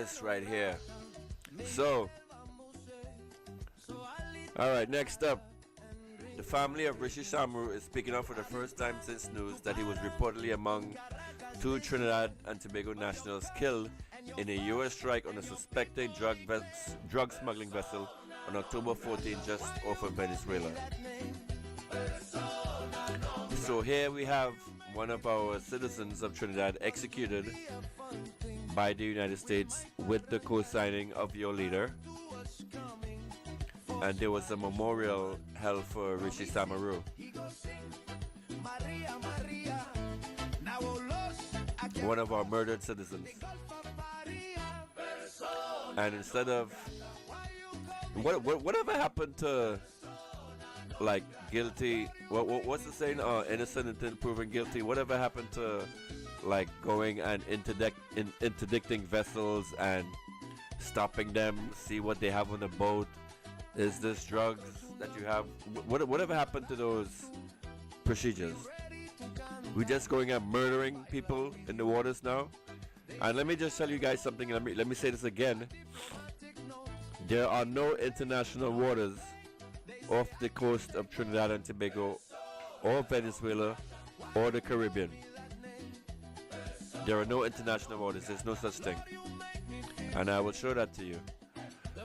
this right here. So, alright, next up. The family of Rishi Samaru is speaking out for the first time since news that he was reportedly among 2 Trinidad and Tobago nationals killed in a U.S. strike on a suspected drug smuggling vessel on October 14 just off of Venezuela. So here we have one of our citizens of Trinidad executed by the United States with the co-signing of your leader. And there was a memorial held for Rishi Samaru. One of our murdered citizens. And instead of whatever happened to like guilty, what's the saying? Innocent until proven guilty. Whatever happened to like going and interdicting vessels and stopping them, see what they have on the boat? Is this drugs that you have? Whatever happened to those procedures? We're just going and murdering people in the waters now. And let me just tell you guys something. Let me say this again. There are no international waters off the coast of Trinidad and Tobago or Venezuela or the Caribbean. There are no international waters. There's no such thing. And I will show that to you.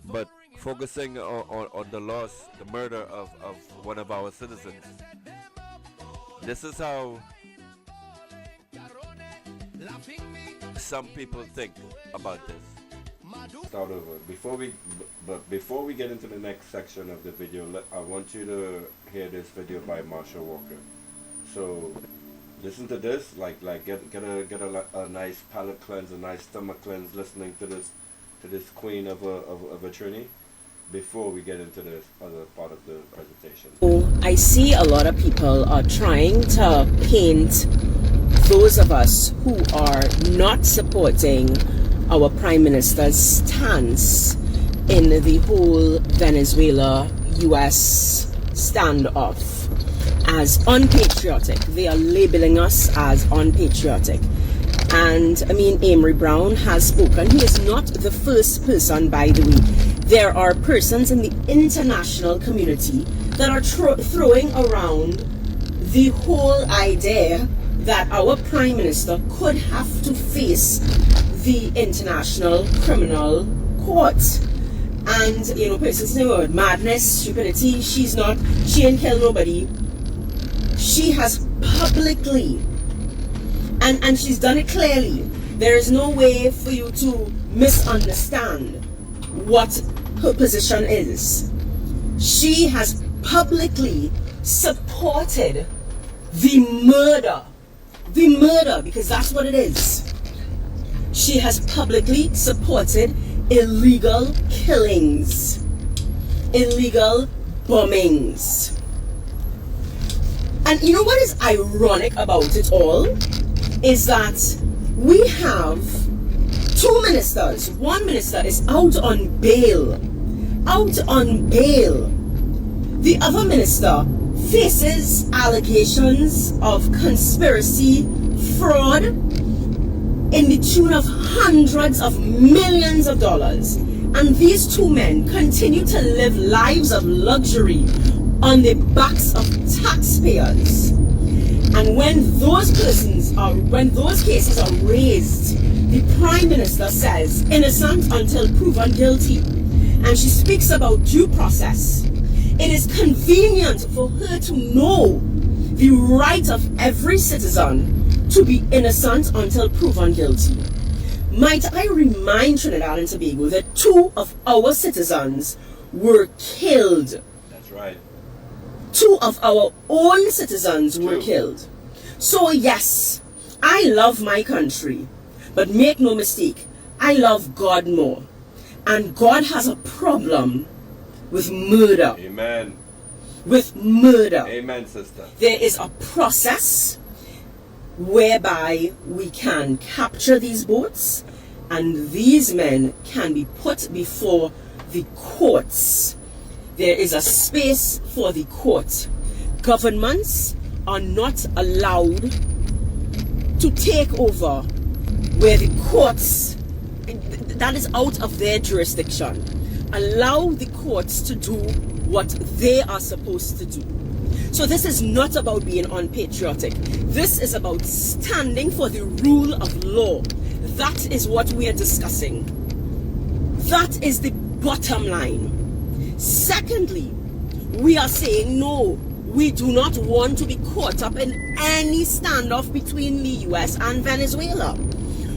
But focusing on the loss, the murder of one of our citizens. This is how some people think about this. Start over. Before we get into the next section of the video, I want you to hear this video by Marsha Walker. So listen to this, get a nice palate cleanse, a nice stomach cleanse, listening to this queen of a trini, before we get into this other part of the presentation. I see a lot of people are trying to paint those of us who are not supporting our Prime Minister's stance in the whole Venezuela-US standoff as unpatriotic. They are labeling us as unpatriotic. And I mean, Amory Brown has spoken. He is not the first person, by the way. There are persons in the international community that are throwing around the whole idea that our Prime Minister could have to face the International Criminal Court. And, you know, persons say, oh, madness, stupidity, she ain't killed nobody. She has publicly, and she's done it clearly. There is no way for you to misunderstand what her position is. She has publicly supported the murder, because that's what it is. She has publicly supported illegal killings, illegal bombings. And you know what is ironic about it all? Is that we have 2 ministers. One minister is out on bail. The other minister faces allegations of conspiracy, fraud, in the tune of hundreds of millions of dollars. And these 2 men continue to live lives of luxury on the backs of taxpayers. And when those cases are raised, the Prime Minister says innocent until proven guilty. And she speaks about due process. It is convenient for her to know the right of every citizen to be innocent until proven guilty. Might I remind Trinidad and Tobago that 2 of our citizens were killed. That's right. 2 of our own citizens were killed. So yes, I love my country, but make no mistake, I love God more. And God has a problem with murder. Amen. With murder. Amen, sister. There is a process whereby we can capture these boats and these men can be put before the courts. There is a space for the court. Governments are not allowed to take over where the courts that is out of their jurisdiction. Allow the courts to do what they are supposed to do. So this is not about being unpatriotic. This is about standing for the rule of law. That is what we are discussing. That is the bottom line. Secondly, we are saying no. We do not want to be caught up in any standoff between the US and Venezuela.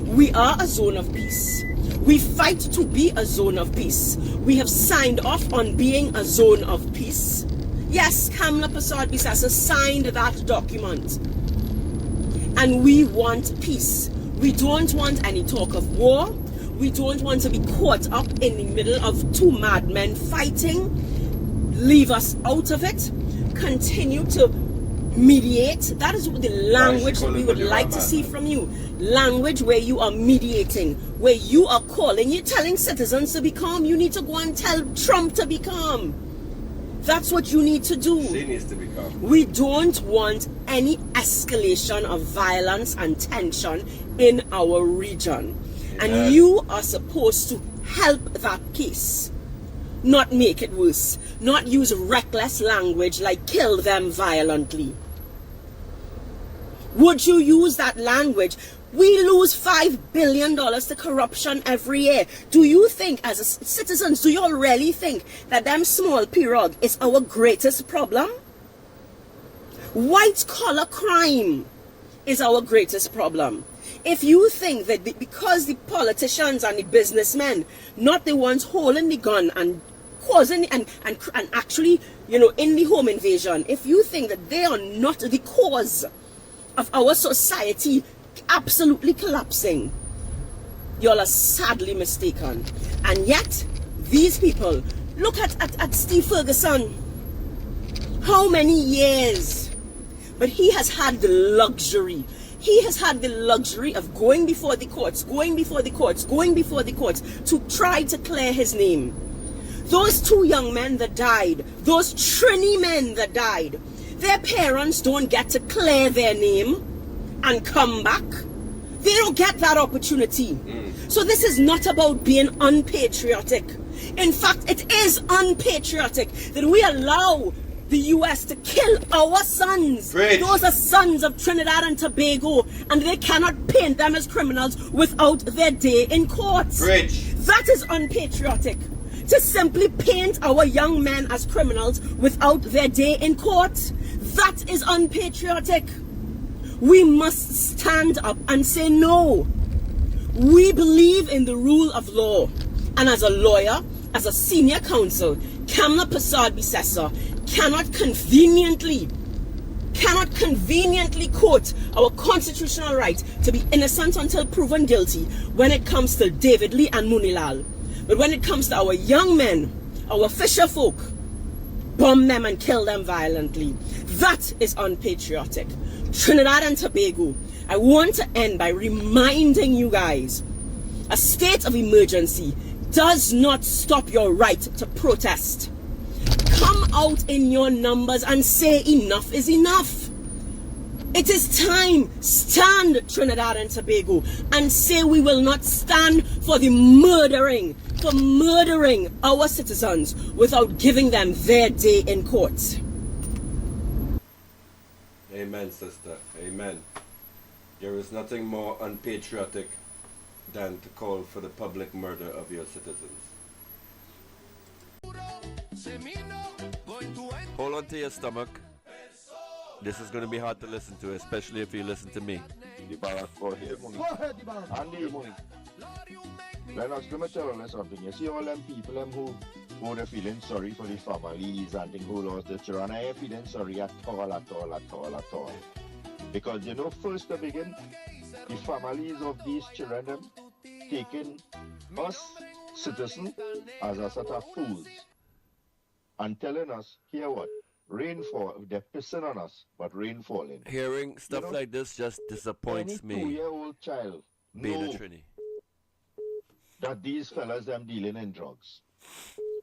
We are a zone of peace. We fight to be a zone of peace. We have signed off on being a zone of peace. Yes, Kamla Persad Bissessar signed that document. And we want peace. We don't want any talk of war. We don't want to be caught up in the middle of two madmen fighting. Leave us out of it. Continue to mediate. That is the language that we would like to see from you. Language where you are mediating, where you are calling, you're telling citizens to be calm. You need to go and tell Trump to be calm. That's what you need to do. She needs to be calm. We don't want any escalation of violence and tension in our region. Yeah. And you are supposed to help that case. Not make it worse. Not use reckless language like kill them violently. Would you use that language? We lose $5 billion to corruption every year. Do you think, as citizens, do you all really think that them small pirog is our greatest problem? White collar crime is our greatest problem. If you think that because the politicians and the businessmen, not the ones holding the gun and causing and actually, in the home invasion, if you think that they are not the cause of our society absolutely collapsing, y'all are sadly mistaken. And yet, these people, look at Steve Ferguson. How many years? But he has had the luxury. He has had the luxury of going before the courts to try to clear his name. Those two young men that died, those Trini men that died, their parents don't get to clear their name and come back. They don't get that opportunity. So this is not about being unpatriotic. In fact, it is unpatriotic that we allow the US to kill our sons. Preach. Those are sons of Trinidad and Tobago, and they cannot paint them as criminals without their day in court. Preach. That is unpatriotic. To simply paint our young men as criminals without their day in court, that is unpatriotic. We must stand up and say no. We believe in the rule of law. And as a lawyer, as a senior counsel, Kamla Persad Bissessar cannot conveniently quote our constitutional right to be innocent until proven guilty when it comes to David Lee and Munilal. But when it comes to our young men, our fisher folk, bomb them and kill them violently. That is unpatriotic. Trinidad and Tobago, I want to end by reminding you guys, a state of emergency does not stop your right to protest. Come out in your numbers and say enough is enough. It is time. Stand, Trinidad and Tobago, and say we will not stand for murdering our citizens without giving them their day in court. Amen, sister. Amen. There is nothing more unpatriotic than to call for the public murder of your citizens. Hold on to your stomach. This is going to be hard to listen to, especially if you listen to me. Go ahead, Andy, let me tell you something. You see all them people who are feeling sorry for the families and things who lost their children. I ain't feeling sorry at all. Because first to begin, the families of these children taking us citizens as a set of fools and telling us, here what? Rainfall, they're pissing on us, but rain falling. Hearing stuff like this just disappoints me. Any 2-year-old child Being a Trini. That these fellas them dealing in drugs.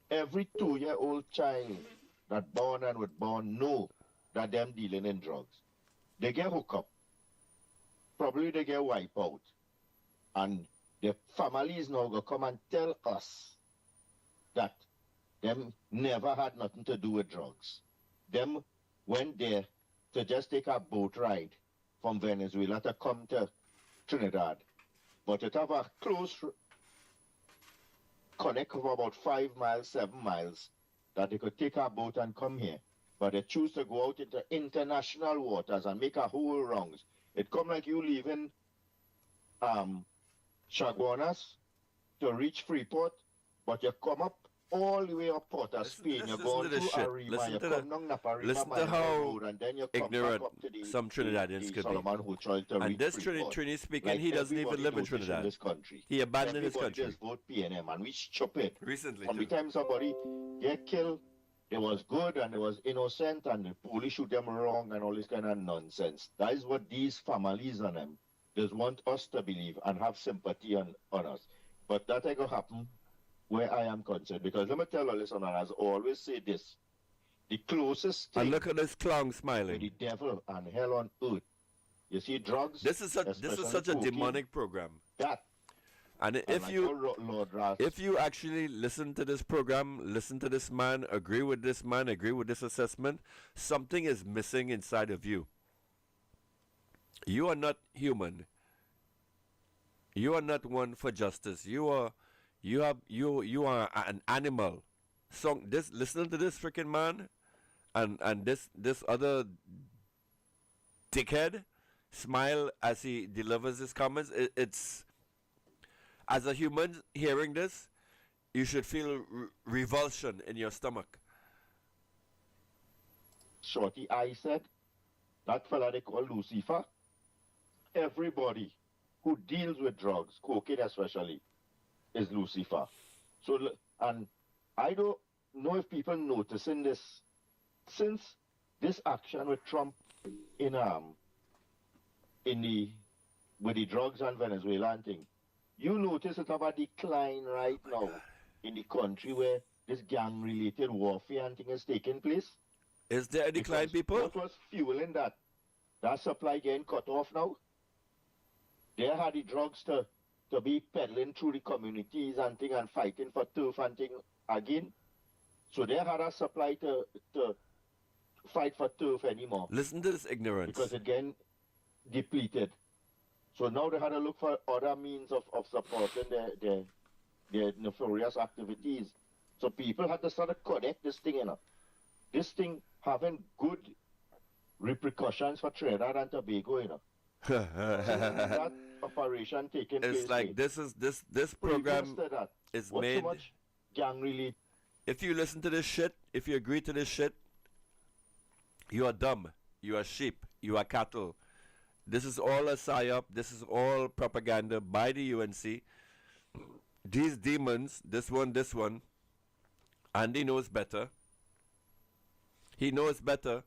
Every 2-year-old child that born and was born know that them dealing in drugs. They get hooked up. Probably they get wiped out. And the families now go come and tell us that them never had nothing to do with drugs. Them went there to just take a boat ride from Venezuela to come to Trinidad. But it have a close connect of about 5 miles, 7 miles, that they could take a boat and come here. But they choose to go out into international waters and make a whole rounds. It come like you leaving Chaguanas to reach Freeport, but you come up all the way up Port of Spain. You're going through Arima, you come down Naparima, listen to how road, and then you come back up to the, some Trinidadians could Solomon who tried to be. And this Trini speaking, like he doesn't even live in Trinidad. This country. He abandoned his country. Just vote PNM, and we stupid. Recently, every time somebody get killed, it was good and it was innocent, and the police shoot them wrong and all this kind of nonsense. That is what these families and them just want us to believe and have sympathy on us. But that ain't gonna happen where I am concerned, because let me tell you, listener, as I always say this, the closest thing, and look at this clown smiling, the devil and hell on earth, you see, drugs. This is such a demonic program. That, and if you actually listen to this program, listen to this man, agree with this assessment, something is missing inside of you. You are not human. You are not one for justice. You are an animal. So listen to this freaking man, and this other dickhead smile as he delivers his comments. It's, as a human hearing this, you should feel revulsion in your stomach. Shorty, I said that fella they call Lucifer. Everybody who deals with drugs, cocaine especially, is Lucifer. So, and I don't know if people noticing this, since this action with Trump with the drugs and Venezuela and thing, you notice it have a decline right now in the country where this gang-related warfare and thing is taking place. Is there a decline, people? What was fueling that supply getting cut off now? They had the drugs to be peddling through the communities and thing and fighting for turf and thing again. So they had a supply to fight for turf anymore. Listen to this ignorance. Because it getting depleted. So now they had to look for other means of supporting their nefarious activities. So people had to sort of connect this thing, you know. This thing having good repercussions for Trinidad and Tobago, you know. That operation taking place. It's like this program is made. So much gang related. If you listen to this shit, if you agree to this shit, you are dumb. You are sheep. You are cattle. This is all a psyop. This is all propaganda by the UNC. These demons, this one, Andy knows better. He knows better,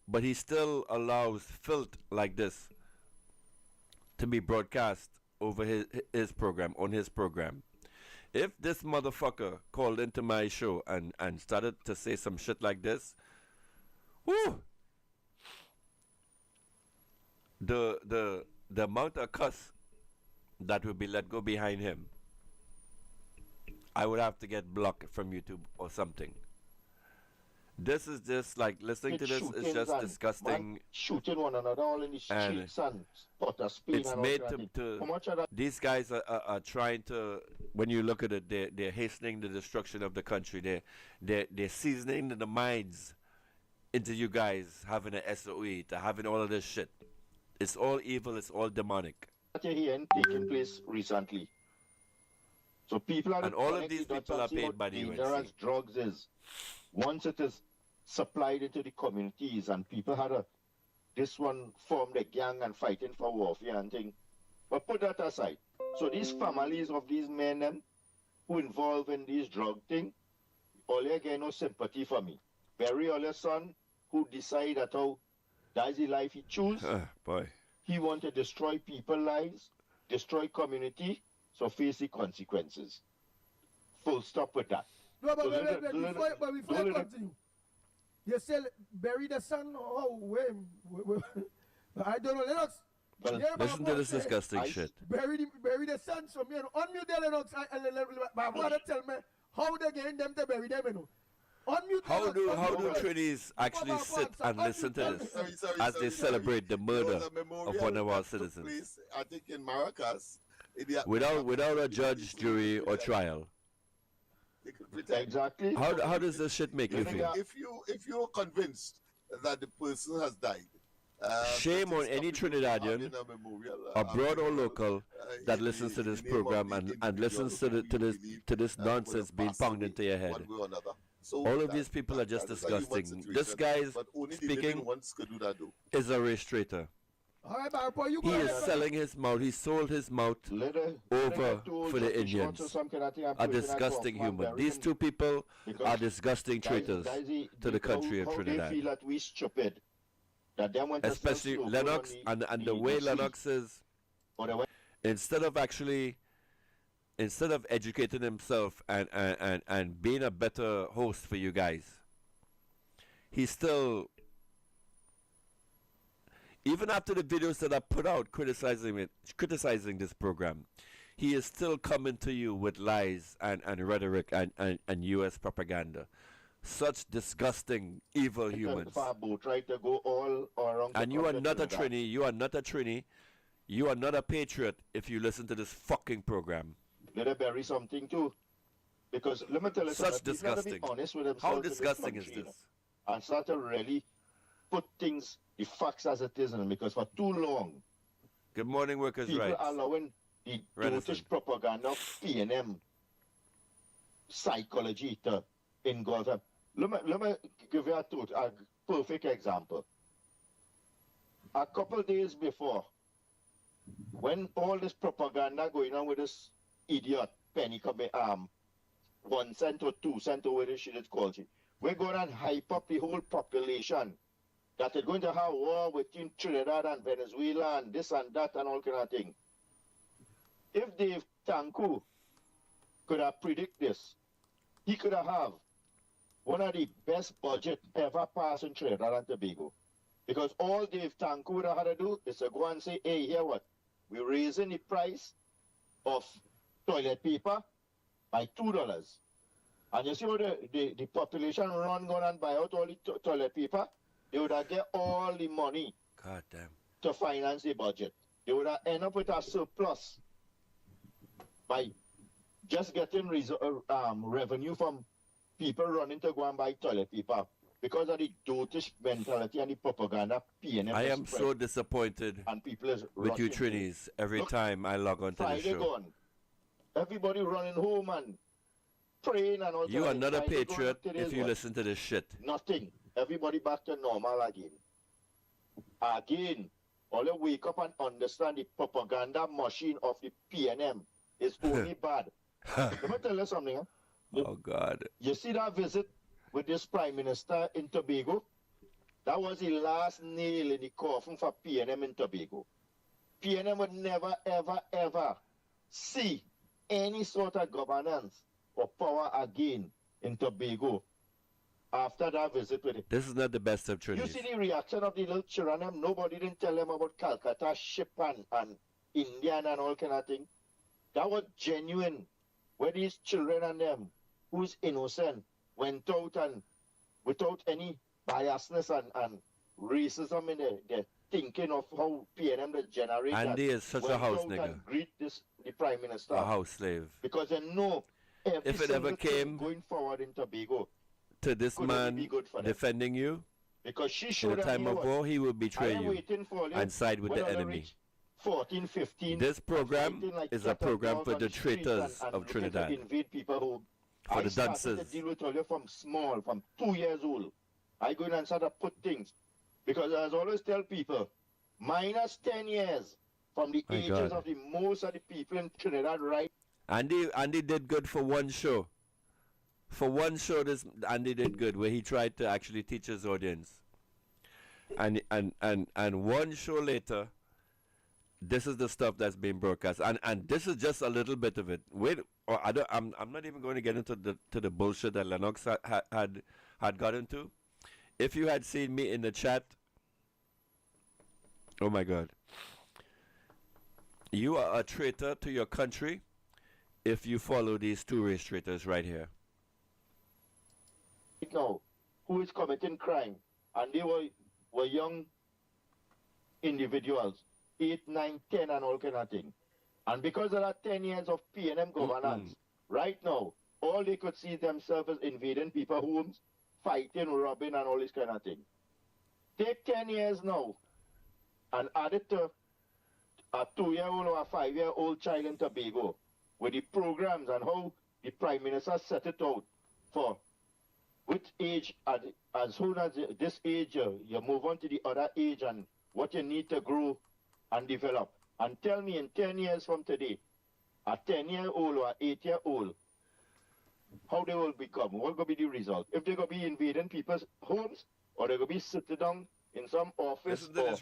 but he still allows filth like this to be broadcast over his program, on his program. If this motherfucker called into my show and started to say some shit like this, whoo, the amount of cuss that will be let go behind him, I would have to get blocked from YouTube or something. This is just like listening to this is just disgusting. Shooting one another all in the streets and it's made to these guys are trying to, when you look at it, they're hastening the destruction of the country. They're seasoning the minds into you guys having an SOE, to having all of this shit. It's all evil, it's all demonic. Taking place recently. So people are, and all of these people are paid by the UNC. Drugs is, once it is supplied into the communities and people had this one formed a gang and fighting for warfare and thing. But put that aside. So these families of these men who involved in these drug thing, all they get no sympathy for me. Bury all your son who decide that that's the life he choose. Boy. He want to destroy people's lives, destroy community, so face the consequences. Full stop with that. No, but before you continue, you say bury the son? Oh, wait. I don't know. Well, Yeah, Listen to this disgusting I- shit. bury the sons from you know. Unmute the Lennox. My brother tell me how they getting them to bury them, you know. Unmute How Lennox, do unmute them. Trinis actually Papa, sit Papa, and listen to unmute this them. as they celebrate the There murder was a memorial of one of our that took citizens place, I think in Maracas. without a judge, jury, or trial? They could pretend. exactly. How does this shit make you feel? If you're convinced that the person has died, Shame on any Trinidadian, abroad or local, that listens to this program and listens to this nonsense being pounded into your head. All of these people are just disgusting. This guy's speaking is a race traitor. All right, Barpo, you He go is ahead. selling his mouth. He sold his mouth over for the Indians. A disgusting human. These two people are disgusting traitors to the country of They Trinidad. feel that we stupid. That them want to sell Especially slogan Lennox on and the way sea. Lennox is, Or the way- instead of educating himself and being a better host for you guys, he's still, even after the videos that I put out criticizing this program, he is still coming to you with lies and rhetoric and US propaganda. Such disgusting, evil humans. Fabo tried to go all around. And you are not a Trini, you are not a Trini, you are not a patriot if you listen to this fucking program. Let her bury something too. Because let me tell you Such something, people have to be disgusting. honest with themselves How in this disgusting is country, this? and start to really put things, the facts as it is, and because for too long, Good morning, workers' people rights. are allowing the Renison. British propaganda of PNM psychology to engulf them. Let me give you a perfect example. A couple days before, when all this propaganda going on with this idiot penny coming 1 cent or 2 cent or whatever shit it's called, we're going to hype up the whole population that they're going to have war between Trinidad and Venezuela and this and that and all kind of thing. If Dave Tanku could have predict this, he could have one of the best budget ever passed in Trinidad and Tobago. Because all Dave Tanku would have had to do is to go and say, hey, here what? We're raising the price of toilet paper by $2. And you see what the population run and buy out all the toilet paper? They would have get all the money God damn. to finance the budget. They would have end up with a surplus by just getting revenue from people running to go and buy toilet paper because of the dotish mentality and the propaganda PNM. I am so disappointed and people is with you rushing to. Trinis every Look, time I log on to the Friday show. gone. Everybody running home and praying and all You that. are not a Friday gone, patriot today's if you what? listen to this shit. Nothing. Everybody back to normal again. Again, all you wake up and understand the propaganda machine of the PNM is only bad. Let me tell you something. Huh? Oh God. You see that visit with this Prime Minister in Tobago? That was the last nail in the coffin for PNM in Tobago. PNM would never, ever, ever see any sort of governance or power again in Tobago after that visit with him. This is not the best of You Trinis. see the reaction of the little children, them? Nobody didn't tell them about Calcutta ship and Indian and all kind of thing. That was genuine. Where these children and them, who's innocent, went out and without any biasness and racism in their thinking of how PNM that generate that, Andy is such a went house out nigga. and greet the Prime Minister. A house slave. Because they know every If it ever single thing came going forward in Tobago, To this could only man be good for them. defending you because she in showed a them time here of what, war, he will I betray am you waiting for you and side with when the I enemy. reach 14, 15, This program fighting like is a cat and program dog for on the street traitors and of looking to Trinidad. invade people who For I the started to dunces. deal with all you from small, from 2 years old. I go in and start to put things. Because as I always tell people, minus 10 years from the My ages God. of the most of the people in Trinidad right Andy did good for one show. For one show, this Andy did good where he tried to actually teach his audience. And one show later, this is the stuff that's being broadcast, and this is just a little bit of it. Wait, or I'm not even going to get into the bullshit that Lennox had got into. If you had seen me in the chat, oh my God, You are a traitor to your country if you follow these two race traitors right here. Right now, who is committing crime, and they were young individuals, 8, 9, 10, and all kind of thing. And because of that 10 years of PNM governance, right now, all they could see themselves as invading people's homes, fighting, robbing, and all this kind of thing. Take 10 years now and add it to a 2-year-old or a 5-year-old child in Tobago with the programs and how the Prime Minister set it out for which age, as soon as this age, you move on to the other age and what you need to grow and develop. And tell me in 10 years from today, a 10-year-old or an 8-year-old, how they will become, what will be the result? If they're going to be invading people's homes, or they're going to be sitting down in some office or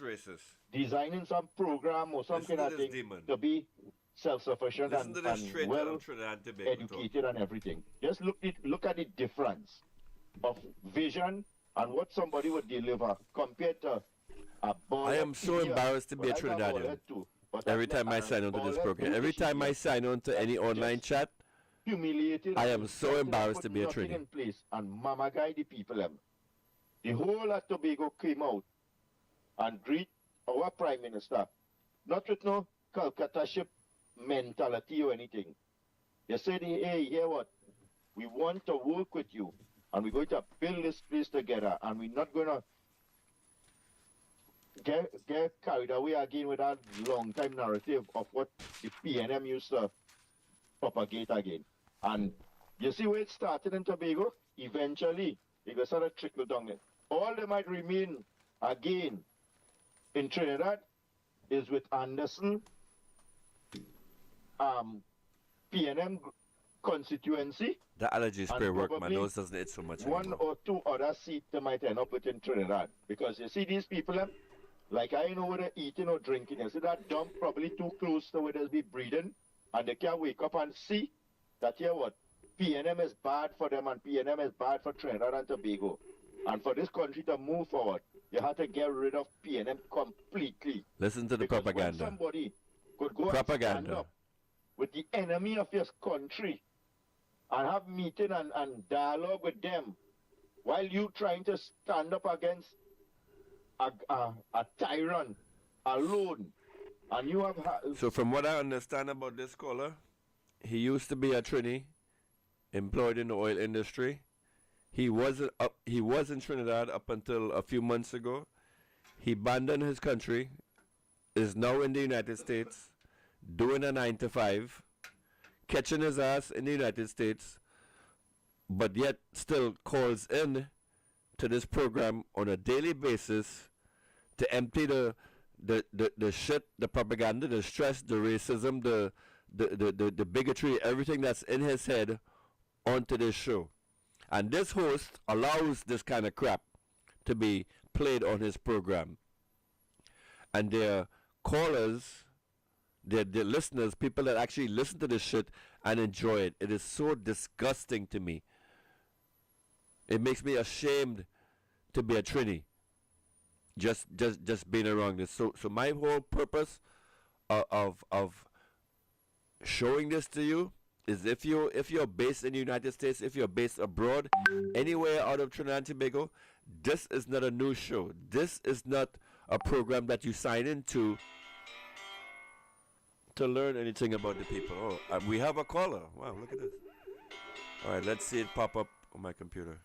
designing some program or some kind of thing to be self-sufficient and well educated and everything. Just look at the difference of vision and what somebody would deliver compared to a ball. I am so embarrassed to be a Trinidadian. Every time I sign on to this program, every time I sign on to any online chat, humiliated. I am so embarrassed to be a Trinidadian. In place and mama guy the people them. The whole of Tobago came out and greet our Prime Minister, not with no Calcutta ship mentality or anything. They said, hey, hear what? We want to work with you and we're going to build this place together and we're not going to get carried away again with that long time narrative of what the PNM used to propagate again. And you see where it started in Tobago? Eventually, it will sort of trickle down there. All they might remain again in Trinidad is with Anderson, PNM constituency. The allergy spray work, my nose doesn't itch so much one anymore. or two other seats they might end up with in Trinidad. Because you see these people, like I know where they're eating or drinking. You see that dump probably too close to where they'll be breathing. And they can't wake up and see that, here what, PNM is bad for them and PNM is bad for Trinidad and Tobago. And for this country to move forward, you have to get rid of PNM completely. Listen to the because propaganda. when somebody could go and stand up with the enemy of your country and have meeting and dialogue with them while you trying to stand up against a tyrant alone. And you have so from what I understand about this caller, he used to be a Trini, employed in the oil industry. He was in Trinidad up until a few months ago. He abandoned his country, is now in the United States, doing a 9-to-5, catching his ass in the United States, but yet still calls in to this program on a daily basis to empty the shit, the propaganda, the stress, the racism, the bigotry, everything that's in his head onto this show. And this host allows this kind of crap to be played on his program. And their callers, their listeners, people that actually listen to this shit and enjoy it. It is so disgusting to me. It makes me ashamed to be a Trini. Just being around this. So my whole purpose of showing this to you is if you're based in the United States, if you're based abroad, anywhere out of Trinidad and Tobago, this is not a news show. This is not a program that you sign into to learn anything about the people. Oh, we have a caller. Wow, look at this. All right, let's see it pop up on my computer.